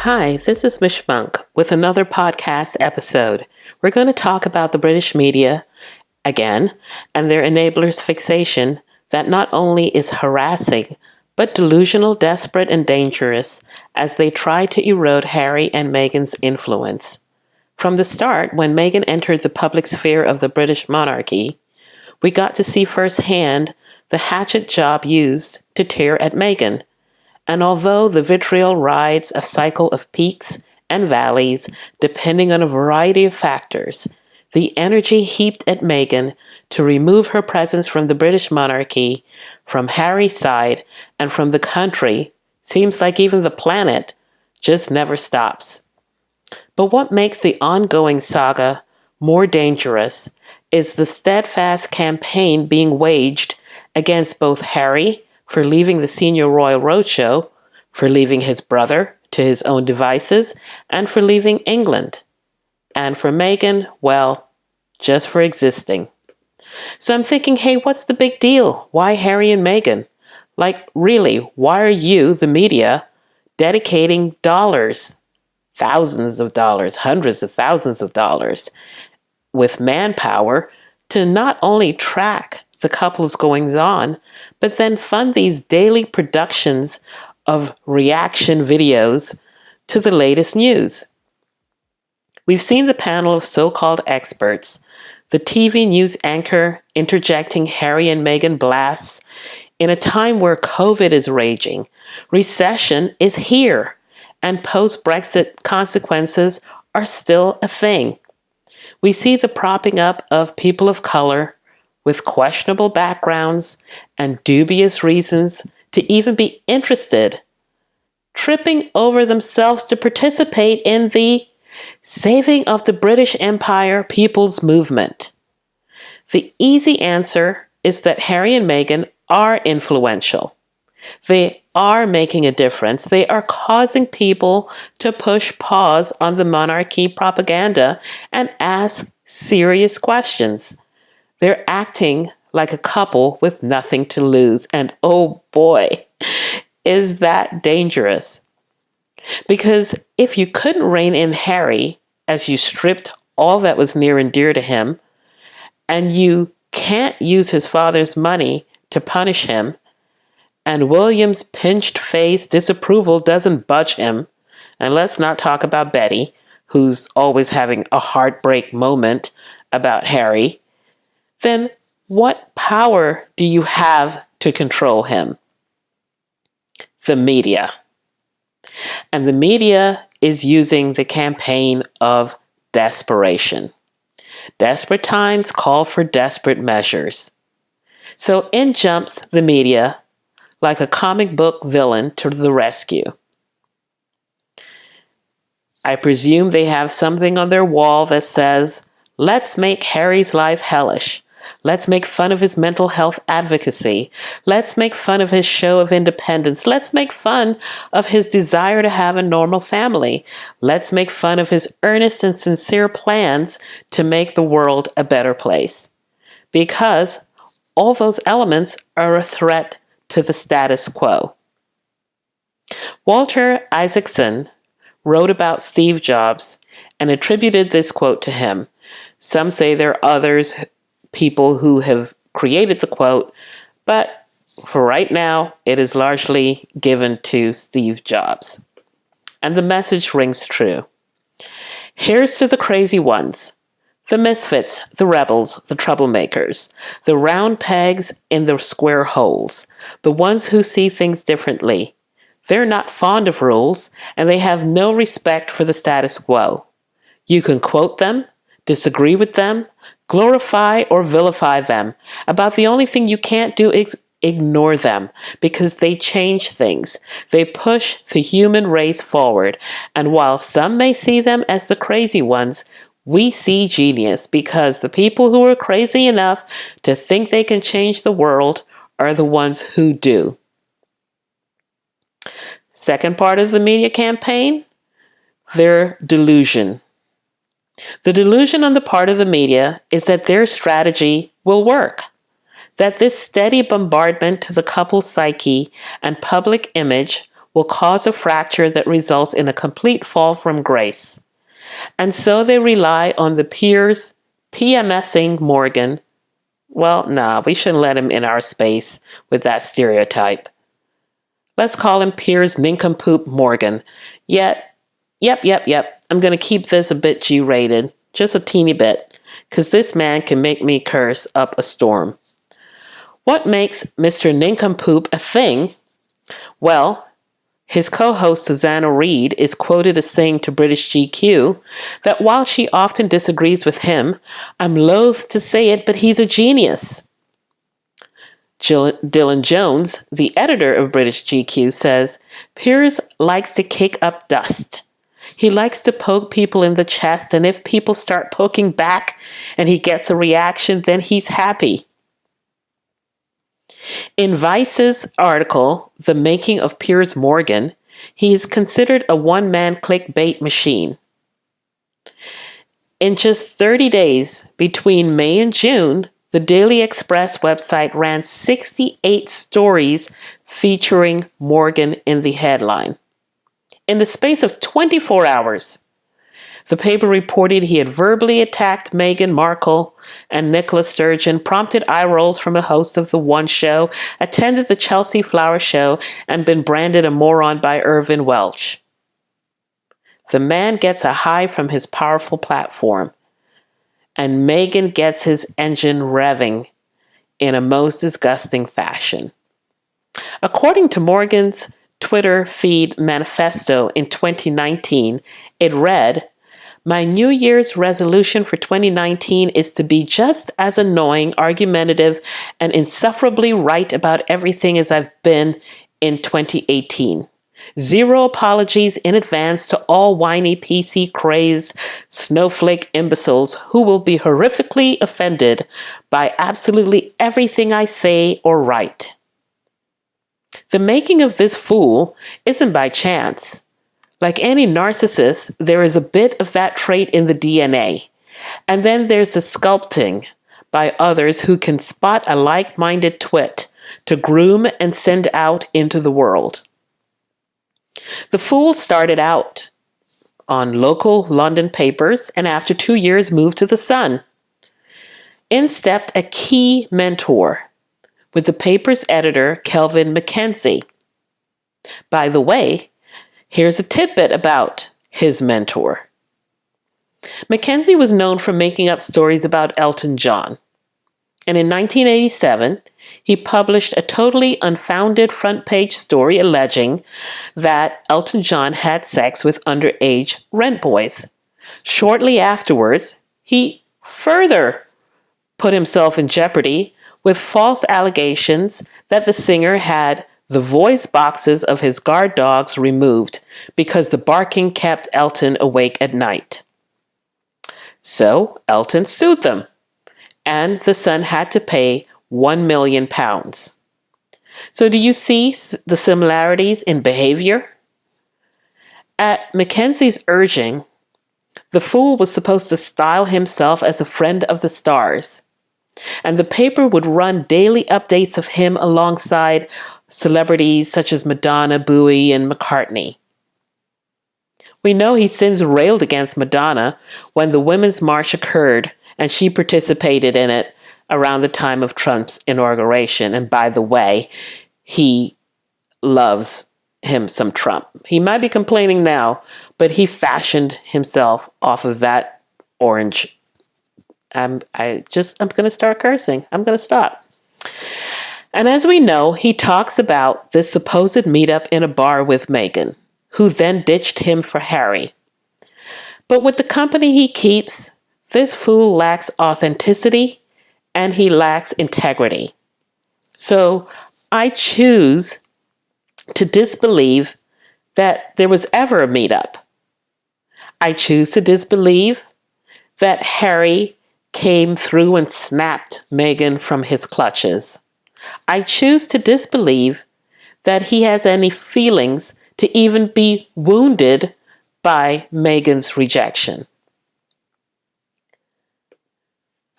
Hi, this is Mich Monk with another podcast episode. We're going to talk about the British media again and their enablers' fixation that not only is harassing, but delusional, desperate, and dangerous as they try to erode Harry and Meghan's influence. From the start, when Meghan entered the public sphere of the British monarchy, we got to see firsthand the hatchet job used to tear at Meghan. And although the vitriol rides a cycle of peaks and valleys, depending on a variety of factors, the energy heaped at Meghan to remove her presence from the British monarchy, from Harry's side, and from the country, seems like even the planet, just never stops. But what makes the ongoing saga more dangerous is the steadfast campaign being waged against both Harry for leaving the Senior Royal Roadshow, for leaving his brother to his own devices, and for leaving England. And for Meghan, well, just for existing. So I'm thinking, hey, what's the big deal? Why Harry and Meghan? Like, really, why are you, the media, dedicating dollars, thousands of dollars, hundreds of thousands of dollars, with manpower to not only track the couple's goings on, but then fund these daily productions of reaction videos to the latest news? We've seen the panel of so-called experts, the TV news anchor interjecting Harry and Meghan blasts in a time where COVID is raging, recession is here, and post-Brexit consequences are still a thing. We see the propping up of people of color with questionable backgrounds and dubious reasons to even be interested, tripping over themselves to participate in the saving of the British Empire People's Movement. The easy answer is that Harry and Meghan are influential. They are making a difference. They are causing people to push pause on the monarchy propaganda and ask serious questions. They're acting like a couple with nothing to lose. And oh boy, is that dangerous. Because if you couldn't rein in Harry as you stripped all that was near and dear to him, and you can't use his father's money to punish him, and William's pinched face disapproval doesn't budge him, and let's not talk about Betty, who's always having a heartbreak moment about Harry, then what power do you have to control him? The media. And the media is using the campaign of desperation. Desperate times call for desperate measures. So in jumps the media like a comic book villain to the rescue. I presume they have something on their wall that says, "Let's make Harry's life hellish. Let's make fun of his mental health advocacy. Let's make fun of his show of independence. Let's make fun of his desire to have a normal family. Let's make fun of his earnest and sincere plans to make the world a better place." Because all those elements are a threat to the status quo. Walter Isaacson wrote about Steve Jobs and attributed this quote to him. Some say there are others, people who have created the quote, but for right now, it is largely given to Steve Jobs. And the message rings true. Here's to the crazy ones, the misfits, the rebels, the troublemakers, the round pegs in the square holes, the ones who see things differently. They're not fond of rules, and they have no respect for the status quo. You can quote them, disagree with them, glorify or vilify them. About the only thing you can't do is ignore them, because they change things. They push the human race forward. And while some may see them as the crazy ones, we see genius, because the people who are crazy enough to think they can change the world are the ones who do. Second part of the media campaign, their delusion. The delusion on the part of the media is that their strategy will work, that this steady bombardment to the couple's psyche and public image will cause a fracture that results in a complete fall from grace. And so they rely on the peers PMSing Morgan. Well, nah, we shouldn't let him in our space with that stereotype. Let's call him Piers Nincompoop Morgan. Yep. I'm going to keep this a bit G-rated, just a teeny bit, because this man can make me curse up a storm. What makes Mr. Nincompoop a thing? Well, his co-host Susanna Reid is quoted as saying to British GQ that while she often disagrees with him, I'm loath to say it, but he's a genius. Dylan Jones, the editor of British GQ, says, Piers likes to kick up dust. He likes to poke people in the chest, and if people start poking back and he gets a reaction, then he's happy. In Vice's article, The Making of Piers Morgan, he is considered a one-man clickbait machine. In just 30 days between May and June, the Daily Express website ran 68 stories featuring Morgan in the headline. In the space of 24 hours, the paper reported he had verbally attacked Meghan Markle and Nicola Sturgeon, prompted eye rolls from a host of The One Show, attended the Chelsea Flower Show, and been branded a moron by Irvin Welch. The man gets a high from his powerful platform, and Meghan gets his engine revving in a most disgusting fashion. According to Morgan's Twitter feed manifesto in 2019, it read, My New Year's resolution for 2019 is to be just as annoying, argumentative, and insufferably right about everything as I've been in 2018. Zero apologies in advance to all whiny PC crazed snowflake imbeciles who will be horrifically offended by absolutely everything I say or write. The making of this fool isn't by chance. Like any narcissist, there is a bit of that trait in the DNA. And then there's the sculpting by others who can spot a like-minded twit to groom and send out into the world. The fool started out on local London papers and after 2 years moved to The Sun. In stepped a key mentor with the paper's editor, Kelvin Mackenzie. By the way, here's a tidbit about his mentor. Mackenzie was known for making up stories about Elton John. And in 1987, he published a totally unfounded front-page story alleging that Elton John had sex with underage rent boys. Shortly afterwards, he further put himself in jeopardy with false allegations that the singer had the voice boxes of his guard dogs removed because the barking kept Elton awake at night. So Elton sued them, and the Sun had to pay £1 million. So do you see the similarities in behavior? At Mackenzie's urging, the fool was supposed to style himself as a friend of the stars, and the paper would run daily updates of him alongside celebrities such as Madonna, Bowie, and McCartney. We know he since railed against Madonna when the Women's March occurred and she participated in it around the time of Trump's inauguration. And by the way, he loves him some Trump. He might be complaining now, but he fashioned himself off of that orange. I'm going to start cursing. I'm going to stop. And as we know, he talks about this supposed meetup in a bar with Meghan, who then ditched him for Harry. But with the company he keeps, this fool lacks authenticity and he lacks integrity. So I choose to disbelieve that there was ever a meetup. I choose to disbelieve that Harry came through and snapped Meghan from his clutches. I choose to disbelieve that he has any feelings to even be wounded by Meghan's rejection.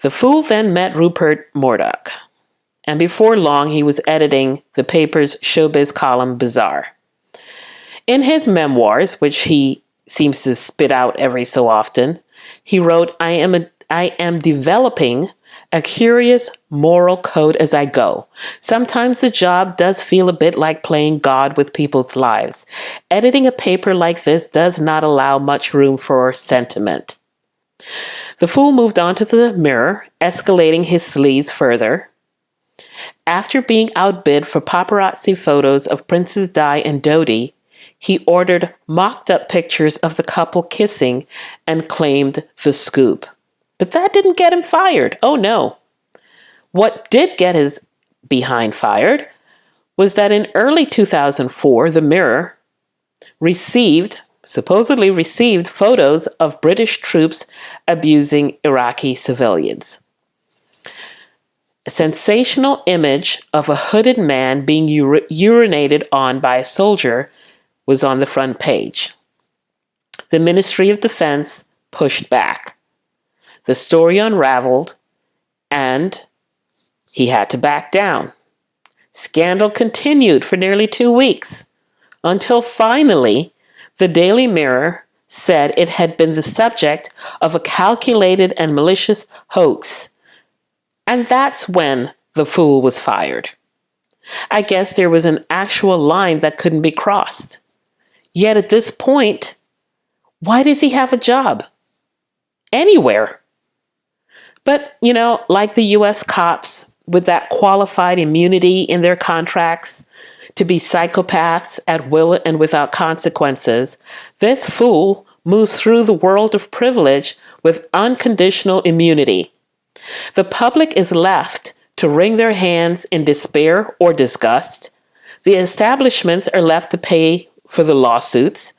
The fool then met Rupert Murdoch, and before long he was editing the paper's showbiz column Bazaar. In his memoirs, which he seems to spit out every so often, he wrote, I am developing a curious moral code as I go. Sometimes the job does feel a bit like playing God with people's lives. Editing a paper like this does not allow much room for sentiment. The fool moved on to the Mirror, escalating his sleaze further. After being outbid for paparazzi photos of Princess Di and Dodi, he ordered mocked-up pictures of the couple kissing and claimed the scoop. But that didn't get him fired. Oh no. What did get his behind fired was that in early 2004, the Mirror supposedly received photos of British troops abusing Iraqi civilians. A sensational image of a hooded man being urinated on by a soldier was on the front page. The Ministry of Defense pushed back. The story unraveled, and he had to back down. Scandal continued for nearly 2 weeks, until finally the Daily Mirror said it had been the subject of a calculated and malicious hoax. And that's when the fool was fired. I guess there was an actual line that couldn't be crossed. Yet at this point, why does he have a job? Anywhere. But, like the U.S. cops with that qualified immunity in their contracts to be psychopaths at will and without consequences, this fool moves through the world of privilege with unconditional immunity. The public is left to wring their hands in despair or disgust. The establishments are left to pay for the lawsuits,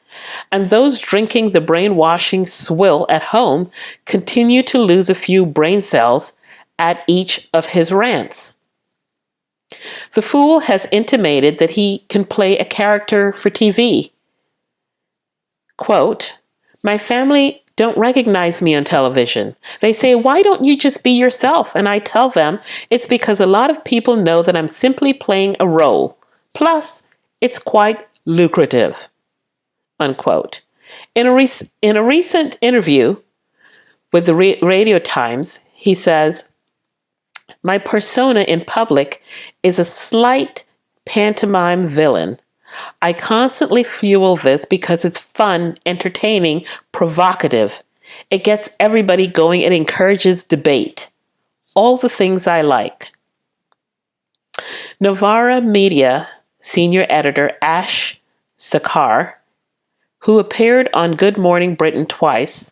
and those drinking the brainwashing swill at home continue to lose a few brain cells at each of his rants. The fool has intimated that he can play a character for TV. Quote, my family don't recognize me on television. They say, why don't you just be yourself? And I tell them it's because a lot of people know that I'm simply playing a role. Plus, it's quite lucrative. Unquote. In a recent interview with the Radio Times, he says, my persona in public is a slight pantomime villain. I constantly fuel this because it's fun, entertaining, provocative. It gets everybody going. It encourages debate. All the things I like. Novara Media senior editor Ash Sakar, who appeared on Good Morning Britain twice,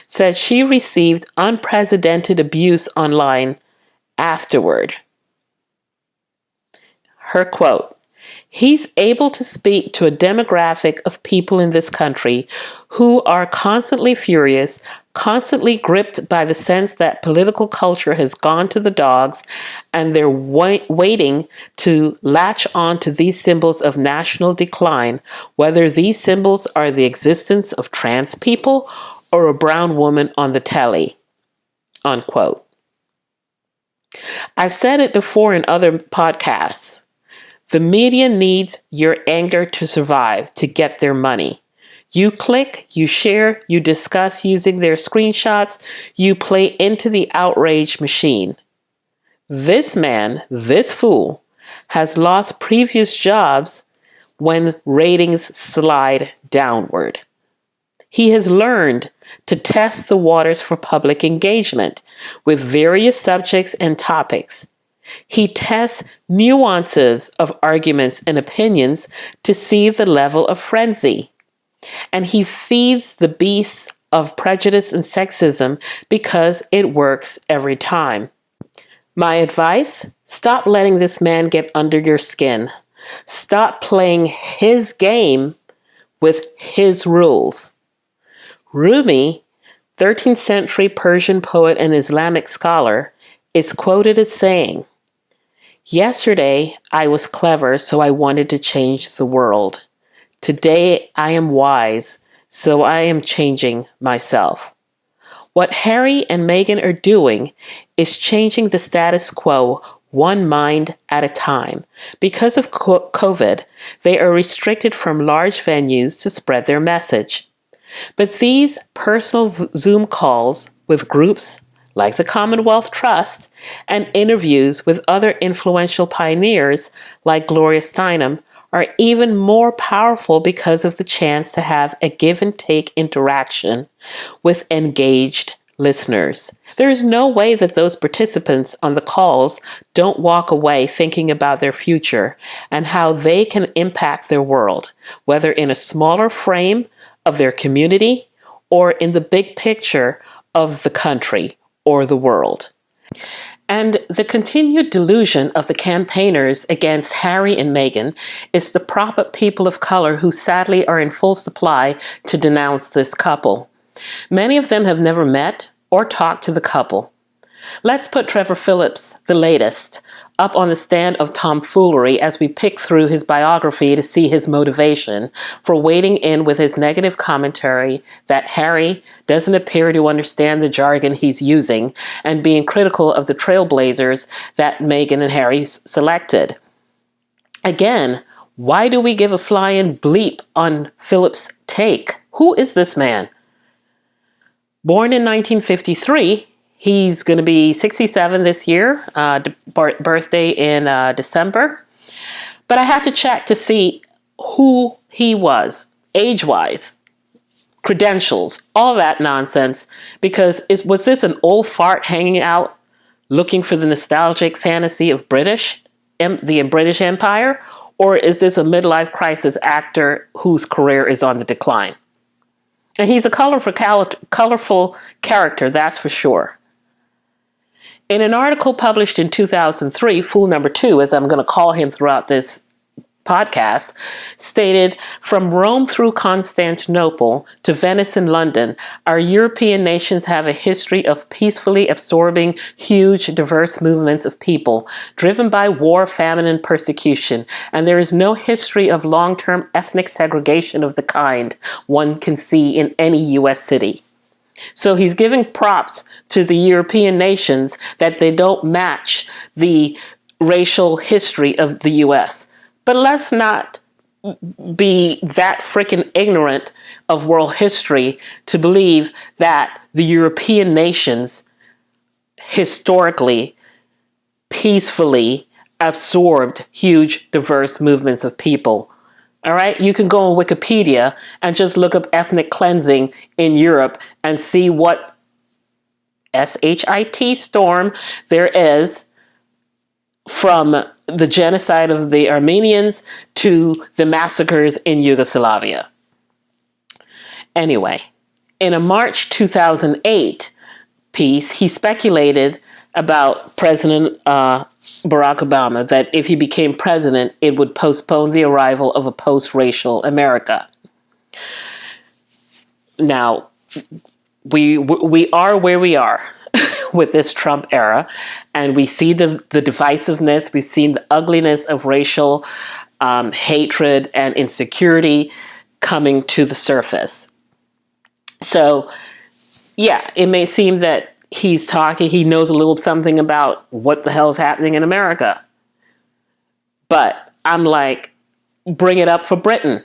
said she received unprecedented abuse online afterward. Her quote, he's able to speak to a demographic of people in this country who are constantly furious, constantly gripped by the sense that political culture has gone to the dogs, and they're waiting to latch on to these symbols of national decline, whether these symbols are the existence of trans people or a brown woman on the telly. Unquote. I've said it before in other podcasts. The media needs your anger to survive, to get their money. You click, you share, you discuss using their screenshots, you play into the outrage machine. This man, this fool, has lost previous jobs when ratings slide downward. He has learned to test the waters for public engagement with various subjects and topics. He tests nuances of arguments and opinions to see the level of frenzy. And he feeds the beasts of prejudice and sexism because it works every time. My advice? Stop letting this man get under your skin. Stop playing his game with his rules. Rumi, 13th century Persian poet and Islamic scholar, is quoted as saying, yesterday I was clever, so I wanted to change the world. Today I am wise, so I am changing myself. What Harry and Meghan are doing is changing the status quo one mind at a time. Because of COVID, they are restricted from large venues to spread their message. But these personal Zoom calls with groups like the Commonwealth Trust and interviews with other influential pioneers like Gloria Steinem are even more powerful because of the chance to have a give and take interaction with engaged listeners. There is no way that those participants on the calls don't walk away thinking about their future and how they can impact their world, whether in a smaller frame of their community or in the big picture of the country or the world. And the continued delusion of the campaigners against Harry and Meghan is to prop up people of color who sadly are in full supply to denounce this couple. Many of them have never met or talked to the couple. Let's put Trevor Phillips, the latest, up on the stand of tomfoolery as we pick through his biography to see his motivation for wading in with his negative commentary that Harry doesn't appear to understand the jargon he's using and being critical of the trailblazers that Meghan and Harry selected. Again, why do we give a flying bleep on Phillips' take? Who is this man? Born in 1953, he's going to be 67 this year, birthday in December. But I had to check to see who he was, age-wise, credentials, all that nonsense, because was this an old fart hanging out looking for the nostalgic fantasy of the British Empire, or is this a midlife crisis actor whose career is on the decline? And he's a colorful character, that's for sure. In an article published in 2003, Fool Number 2, as I'm going to call him throughout this podcast, stated, "From Rome through Constantinople to Venice and London, our European nations have a history of peacefully absorbing huge, diverse movements of people, driven by war, famine, and persecution, and there is no history of long-term ethnic segregation of the kind one can see in any U.S. city." So he's giving props to the European nations that they don't match the racial history of the U.S. But let's not be that freaking ignorant of world history to believe that the European nations historically, peacefully absorbed huge, diverse movements of people. All right, you can go on Wikipedia and just look up ethnic cleansing in Europe and see what shit storm there is, from the genocide of the Armenians to the massacres in Yugoslavia. Anyway, in a March 2008 piece, he speculated about President Barack Obama, that if he became president, it would postpone the arrival of a post-racial America. Now, we are where we are with this Trump era, and we see the divisiveness, we've seen the ugliness of racial hatred and insecurity coming to the surface. So, yeah, it may seem that he knows a little something about what the hell is happening in America. But I'm like, bring it up for Britain.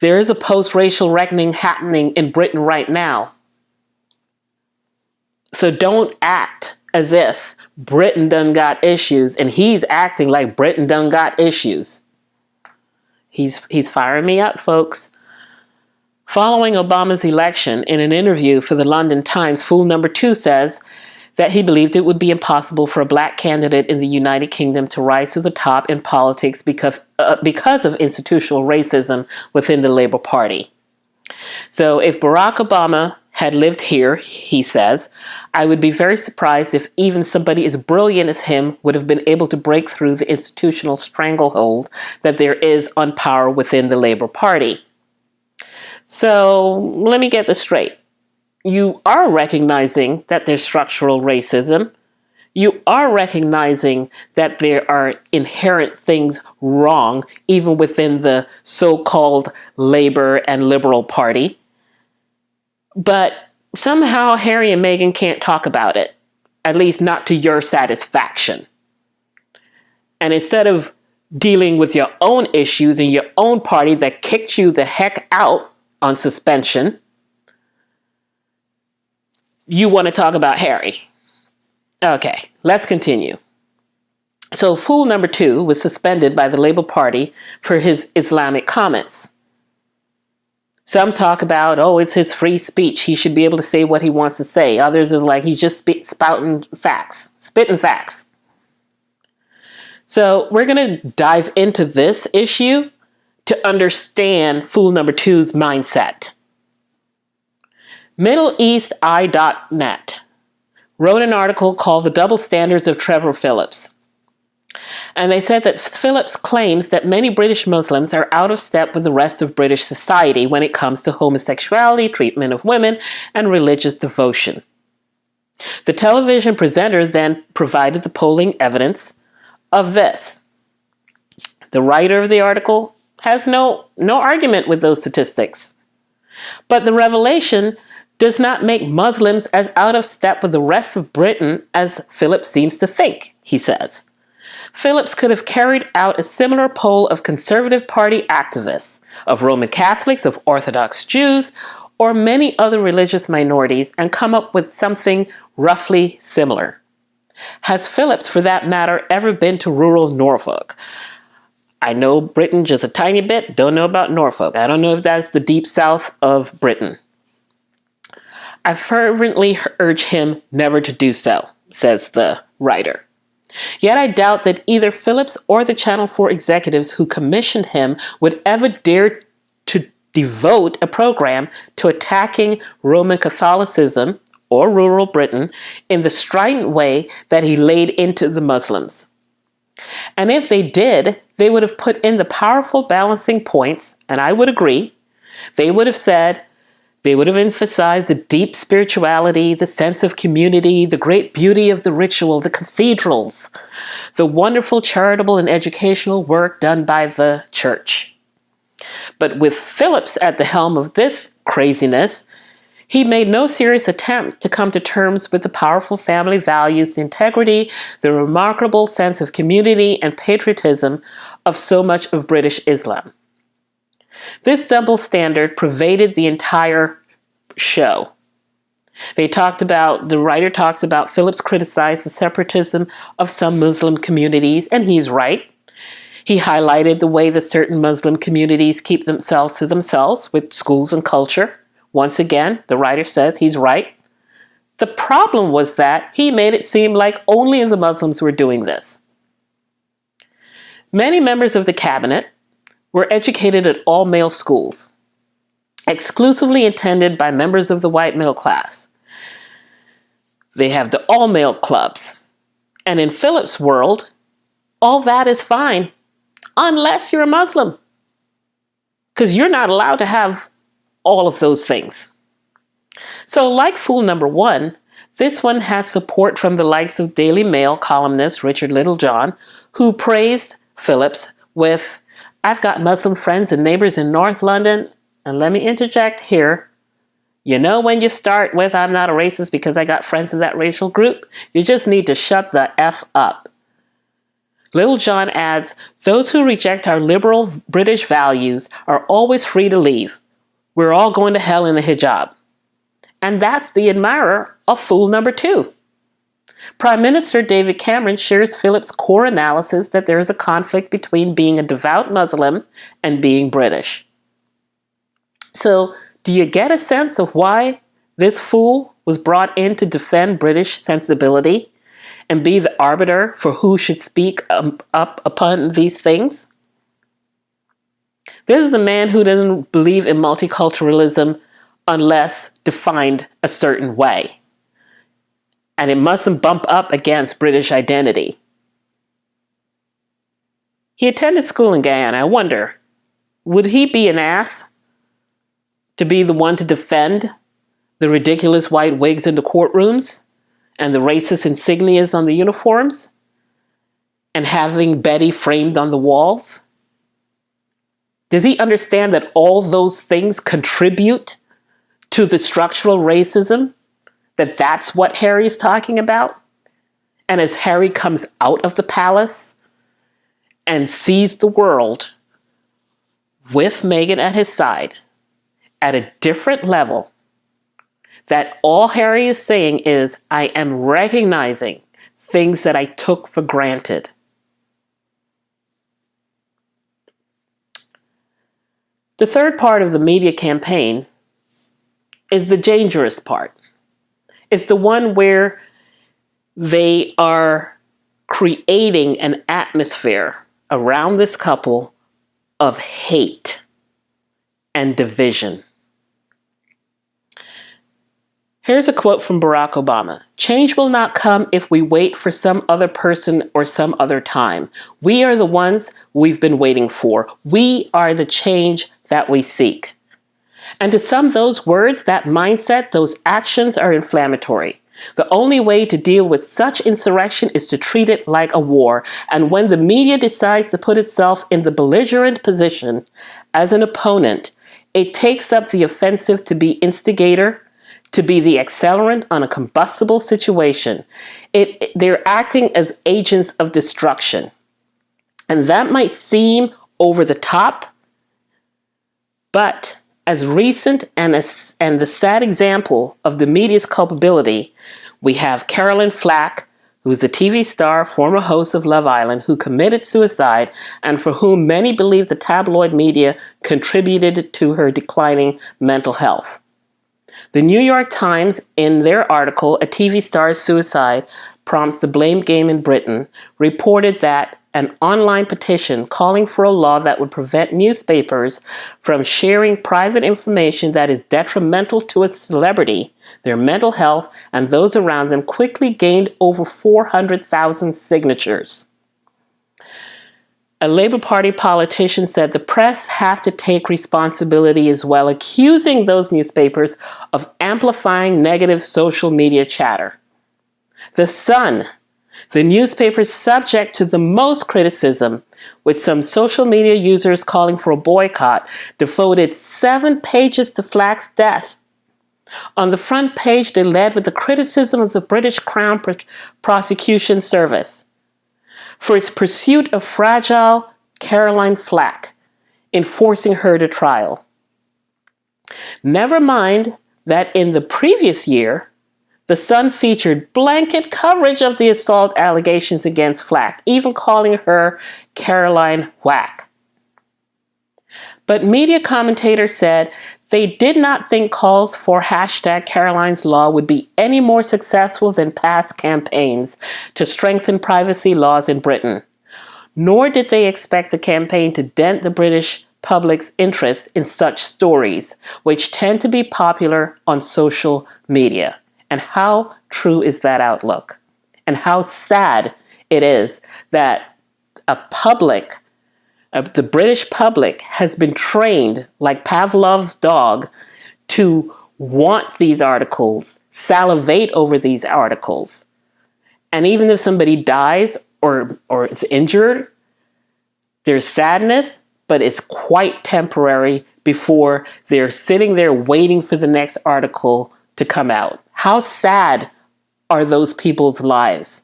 There is a post-racial reckoning happening in Britain right now. So don't act as if Britain done got issues, and he's acting like Britain done got issues. He's firing me up, folks. Following Obama's election, in an interview for the London Times, Fool Number 2 says that he believed it would be impossible for a black candidate in the United Kingdom to rise to the top in politics because of institutional racism within the Labour Party. So if Barack Obama had lived here, he says, I would be very surprised if even somebody as brilliant as him would have been able to break through the institutional stranglehold that there is on power within the Labour Party. So let me get this straight. You are recognizing that there's structural racism. You are recognizing that there are inherent things wrong even within the so-called Labour and Liberal Party. But somehow Harry and Meghan can't talk about it, at least not to your satisfaction. And instead of dealing with your own issues and your own party that kicked you the heck out on suspension, you want to talk about Harry. Okay, let's continue. So fool number 2 was suspended by the Labour Party for his Islamic comments. Some talk about, it's his free speech. He should be able to say what he wants to say. Others are like, he's just spitting facts. So we're going to dive into this issue to understand fool number 2's mindset. MiddleEastEye.net wrote an article called The Double Standards of Trevor Phillips. And they said that Phillips claims that many British Muslims are out of step with the rest of British society when it comes to homosexuality, treatment of women, and religious devotion. The television presenter then provided the polling evidence of this. The writer of the article has no argument with those statistics. But the revelation does not make Muslims as out of step with the rest of Britain as Phillips seems to think, he says. Phillips could have carried out a similar poll of Conservative Party activists, of Roman Catholics, of Orthodox Jews, or many other religious minorities and come up with something roughly similar. Has Phillips, for that matter, ever been to rural Norfolk? I know Britain just a tiny bit, don't know about Norfolk. I don't know if that's the deep south of Britain. I fervently urge him never to do so, says the writer. Yet I doubt that either Phillips or the Channel 4 executives who commissioned him would ever dare to devote a program to attacking Roman Catholicism or rural Britain in the strident way that he laid into the Muslims. And if they did, they would have put in the powerful balancing points, and I would agree. They would have emphasized the deep spirituality, the sense of community, the great beauty of the ritual, the cathedrals, the wonderful charitable and educational work done by the church. But with Phillips at the helm of this craziness, he made no serious attempt to come to terms with the powerful family values, the integrity, the remarkable sense of community and patriotism of so much of British Islam. This double standard pervaded the entire show. The writer talks about Phillips criticized the separatism of some Muslim communities, and he's right. He highlighted the way that certain Muslim communities keep themselves to themselves with schools and culture. Once again, the writer says he's right. The problem was that he made it seem like only the Muslims were doing this. Many members of the cabinet were educated at all-male schools, exclusively attended by members of the white middle class. They have the all-male clubs. And in Phillips' world, all that is fine, unless you're a Muslim. Because you're not allowed to have all of those things. So like fool number 1, this one had support from the likes of Daily Mail columnist Richard Littlejohn, who praised Phillips with, "I've got Muslim friends and neighbors in North London," and let me interject here. You know, when you start with, "I'm not a racist because I got friends in that racial group," you just need to shut the F up. Littlejohn adds, "Those who reject our liberal British values are always free to leave. We're all going to hell in a hijab." And that's the admirer of fool number 2. Prime Minister David Cameron shares Phillips' core analysis that there is a conflict between being a devout Muslim and being British. So, do you get a sense of why this fool was brought in to defend British sensibility and be the arbiter for who should speak up upon these things? This is a man who doesn't believe in multiculturalism unless defined a certain way. And it mustn't bump up against British identity. He attended school in Guyana. I wonder, would he be an ass to be the one to defend the ridiculous white wigs in the courtrooms and the racist insignias on the uniforms and having Betty framed on the walls? Does he understand that all those things contribute to the structural racism? That's what Harry's talking about? And as Harry comes out of the palace and sees the world with Meghan at his side at a different level, that all Harry is saying is, I am recognizing things that I took for granted. The third part of the media campaign is the dangerous part. It's the one where they are creating an atmosphere around this couple of hate and division. Here's a quote from Barack Obama. Change will not come if we wait for some other person or some other time. We are the ones we've been waiting for. We are the change that we seek. And to some, those words, that mindset, those actions are inflammatory. The only way to deal with such insurrection is to treat it like a war. And when the media decides to put itself in the belligerent position as an opponent, it takes up the offensive to be instigator, to be the accelerant on a combustible situation. They're acting as agents of destruction. And that might seem over the top, but as recent and the sad example of the media's culpability, we have Caroline Flack, who is a TV star, former host of Love Island, who committed suicide and for whom many believe the tabloid media contributed to her declining mental health. The New York Times, in their article, A TV Star's Suicide Prompts the Blame Game in Britain, reported that an online petition calling for a law that would prevent newspapers from sharing private information that is detrimental to a celebrity, their mental health, and those around them quickly gained over 400,000 signatures. A Labour Party politician said the press have to take responsibility as well, accusing those newspapers of amplifying negative social media chatter. The Sun, the newspaper subject to the most criticism, with some social media users calling for a boycott, devoted 7 pages to Flack's death. On the front page, they led with the criticism of the British Crown Prosecution Service for its pursuit of fragile Caroline Flack in forcing her to trial. Never mind that in the previous year, The Sun featured blanket coverage of the assault allegations against Flack, even calling her Caroline Whack. But media commentators said they did not think calls for #Caroline's Law would be any more successful than past campaigns to strengthen privacy laws in Britain. Nor did they expect the campaign to dent the British public's interest in such stories, which tend to be popular on social media. And how true is that outlook? And how sad it is that the British public has been trained like Pavlov's dog to want these articles, salivate over these articles. And even if somebody dies or is injured, there's sadness, but it's quite temporary before they're sitting there waiting for the next article to come out. How sad are those people's lives?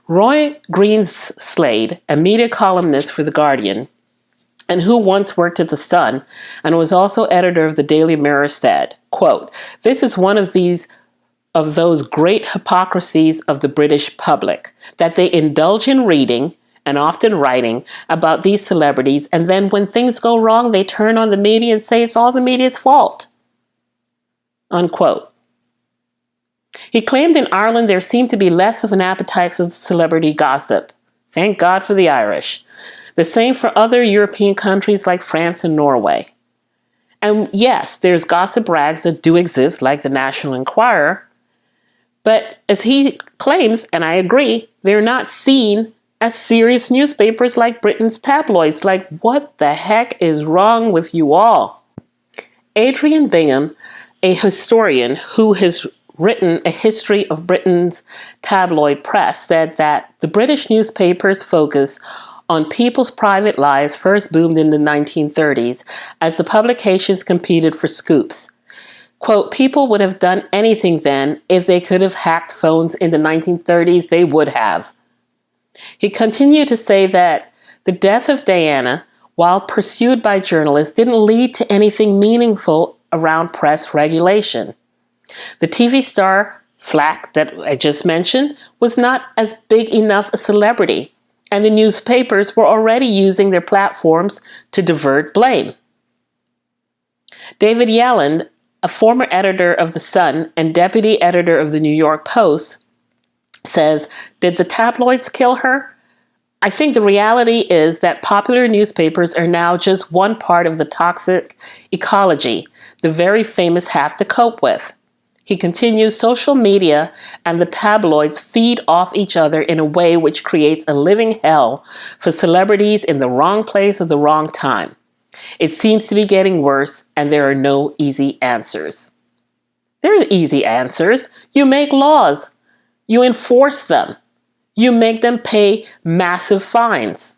Roy Greenslade, a media columnist for The Guardian, and who once worked at The Sun and was also editor of the Daily Mirror, said, quote, "This is one of those great hypocrisies of the British public, that they indulge in reading and often writing about these celebrities, and then when things go wrong, they turn on the media and say it's all the media's fault." Unquote. He claimed in Ireland there seemed to be less of an appetite for celebrity gossip. Thank God for the Irish. The same for other European countries like France and Norway. And yes, there's gossip rags that do exist, like the National Enquirer. But as he claims, and I agree, they're not seen as serious newspapers like Britain's tabloids. Like, what the heck is wrong with you all? Adrian Bingham, a historian who has written a history of Britain's tabloid press, said that the British newspapers' focus on people's private lives first boomed in the 1930s as the publications competed for scoops. Quote, "People would have done anything then. If they could have hacked phones in the 1930s, they would have." He continued to say that the death of Diana, while pursued by journalists, didn't lead to anything meaningful around press regulation. The TV star Flack that I just mentioned was not as big enough a celebrity, and the newspapers were already using their platforms to divert blame. David Yelland, a former editor of The Sun and deputy editor of the New York Post, says, "Did the tabloids kill her? I think the reality is that popular newspapers are now just one part of the toxic ecology the very famous have to cope with." He continues, "Social media and the tabloids feed off each other in a way which creates a living hell for celebrities in the wrong place at the wrong time. It seems to be getting worse, and there are no easy answers." There are easy answers. You make laws. You enforce them. You make them pay massive fines.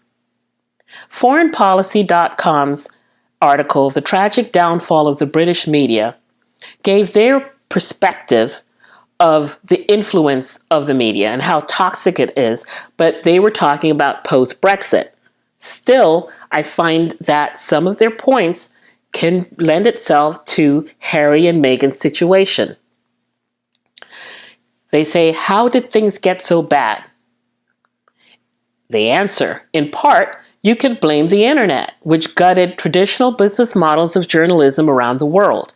Foreignpolicy.com's article, "The Tragic Downfall of the British Media," gave their perspective of the influence of the media and how toxic it is, but they were talking about post-Brexit. Still, I find that some of their points can lend itself to Harry and Meghan's situation. They say, "How did things get so bad?" They answer, "In part, you can blame the internet, which gutted traditional business models of journalism around the world.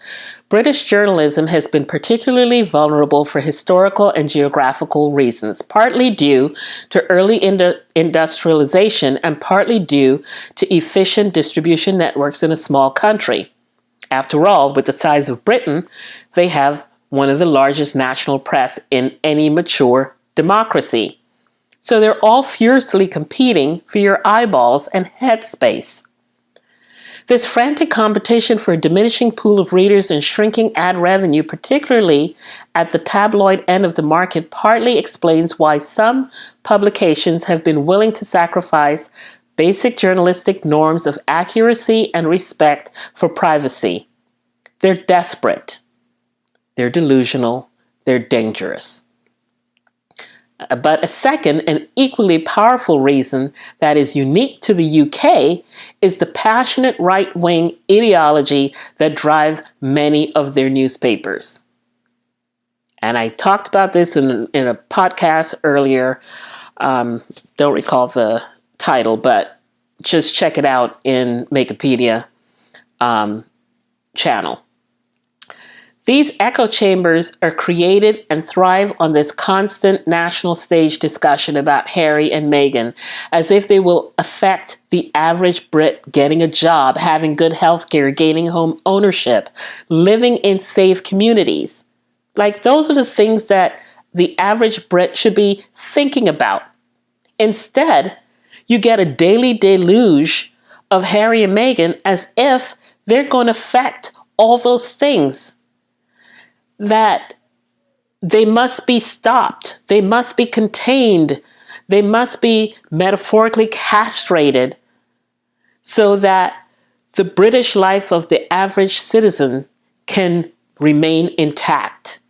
British journalism has been particularly vulnerable for historical and geographical reasons, partly due to early industrialization and partly due to efficient distribution networks in a small country. After all, with the size of Britain, they have one of the largest national press in any mature democracy. So they're all furiously competing for your eyeballs and headspace. This frantic competition for a diminishing pool of readers and shrinking ad revenue, particularly at the tabloid end of the market, partly explains why some publications have been willing to sacrifice basic journalistic norms of accuracy and respect for privacy. They're desperate. They're delusional. They're dangerous." But a second and equally powerful reason that is unique to the UK is the passionate right-wing ideology that drives many of their newspapers. And I talked about this in a podcast earlier. Don't recall the title, but just check it out in Meghanpedia channel. These echo chambers are created and thrive on this constant national stage discussion about Harry and Meghan, as if they will affect the average Brit getting a job, having good health care, gaining home ownership, living in safe communities. Like, those are the things that the average Brit should be thinking about. Instead, you get a daily deluge of Harry and Meghan as if they're going to affect all those things, that they must be stopped, they must be contained, they must be metaphorically castrated so that the British life of the average citizen can remain intact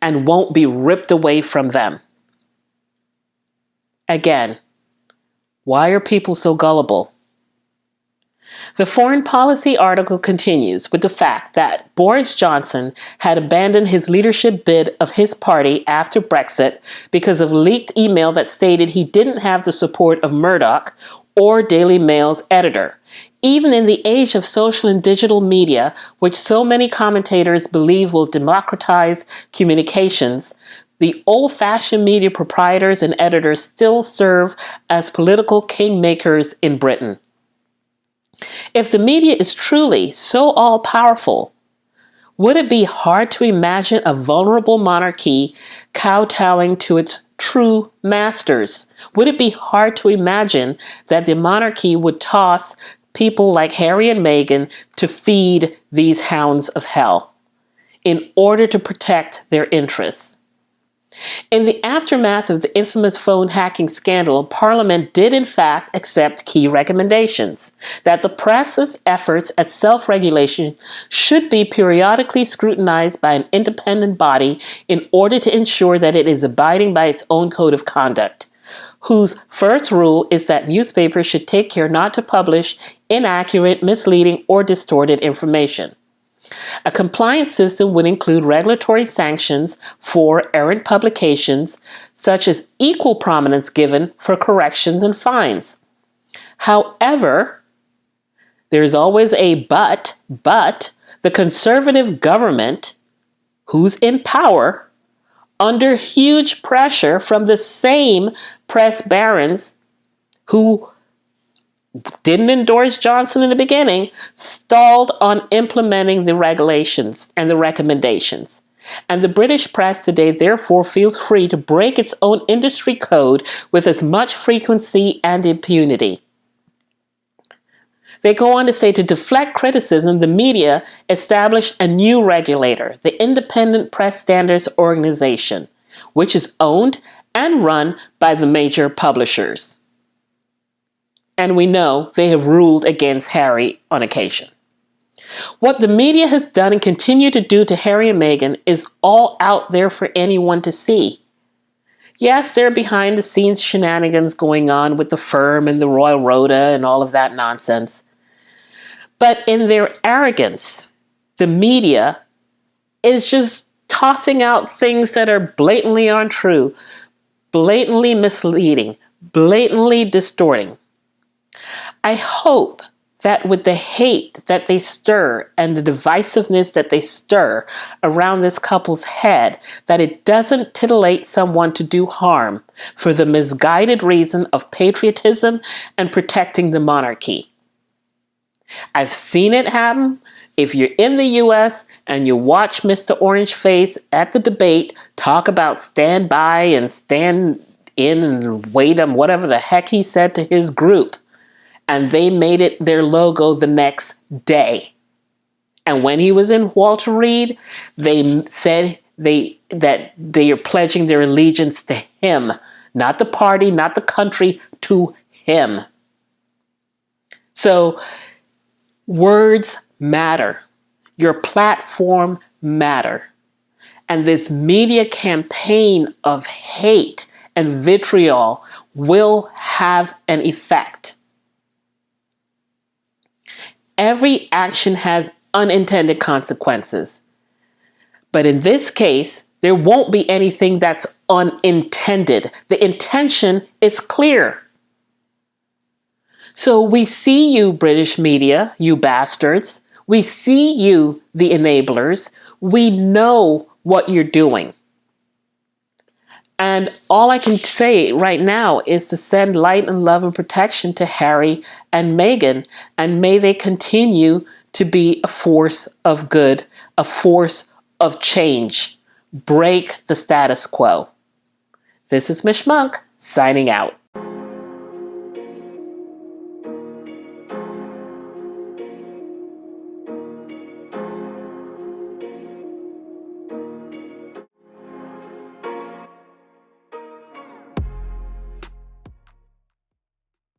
and won't be ripped away from them. Again, why are people so gullible? The foreign policy article continues with the fact that Boris Johnson had abandoned his leadership bid of his party after Brexit because of leaked email that stated he didn't have the support of Murdoch or Daily Mail's editor. Even in the age of social and digital media, which so many commentators believe will democratize communications, the old-fashioned media proprietors and editors still serve as political kingmakers in Britain. If the media is truly so all-powerful, would it be hard to imagine a vulnerable monarchy kowtowing to its true masters? Would it be hard to imagine that the monarchy would toss people like Harry and Meghan to feed these hounds of hell in order to protect their interests? In the aftermath of the infamous phone hacking scandal, Parliament did in fact accept key recommendations that the press's efforts at self-regulation should be periodically scrutinized by an independent body in order to ensure that it is abiding by its own code of conduct. whose first rule is that newspapers should take care not to publish inaccurate, misleading, or distorted information. A compliance system would include regulatory sanctions for errant publications, such as equal prominence given for corrections and fines. However, there's always a but the conservative government, who's in power, under huge pressure from the same press barons who didn't endorse Johnson in the beginning, stalled on implementing the regulations and the recommendations. And the British press today therefore feels free to break its own industry code with as much frequency and impunity. They go on to say, to deflect criticism, the media established a new regulator, the Independent Press Standards Organization, which is owned and run by the major publishers. And we know they have ruled against Harry on occasion. What the media has done and continue to do to Harry and Meghan is all out there for anyone to see. Yes, there are behind the scenes shenanigans going on with the firm and the Royal Rota and all of that nonsense. But in their arrogance, the media is just tossing out things that are blatantly untrue, blatantly misleading, blatantly distorting. I hope that with the hate that they stir and the divisiveness that they stir around this couple's head, that it doesn't titillate someone to do harm for the misguided reason of patriotism and protecting the monarchy. I've seen it happen. If you're in the US and you watch Mr. Orange Face at the debate talk about stand by and stand in and wait him, whatever the heck he said to his group, and they made it their logo the next day. And when he was in Walter Reed, they said that they are pledging their allegiance to him, not the party, not the country, to him. So words matter. Your platform matter. And this media campaign of hate and vitriol will have an effect. Every action has unintended consequences. But in this case, there won't be anything that's unintended. The intention is clear. So we see you, British media, you bastards. We see you, the enablers. We know what you're doing. And all I can say right now is to send light and love and protection to Harry and Meghan, and may they continue to be a force of good, a force of change. Break the status quo. This is Mich Monk, signing out.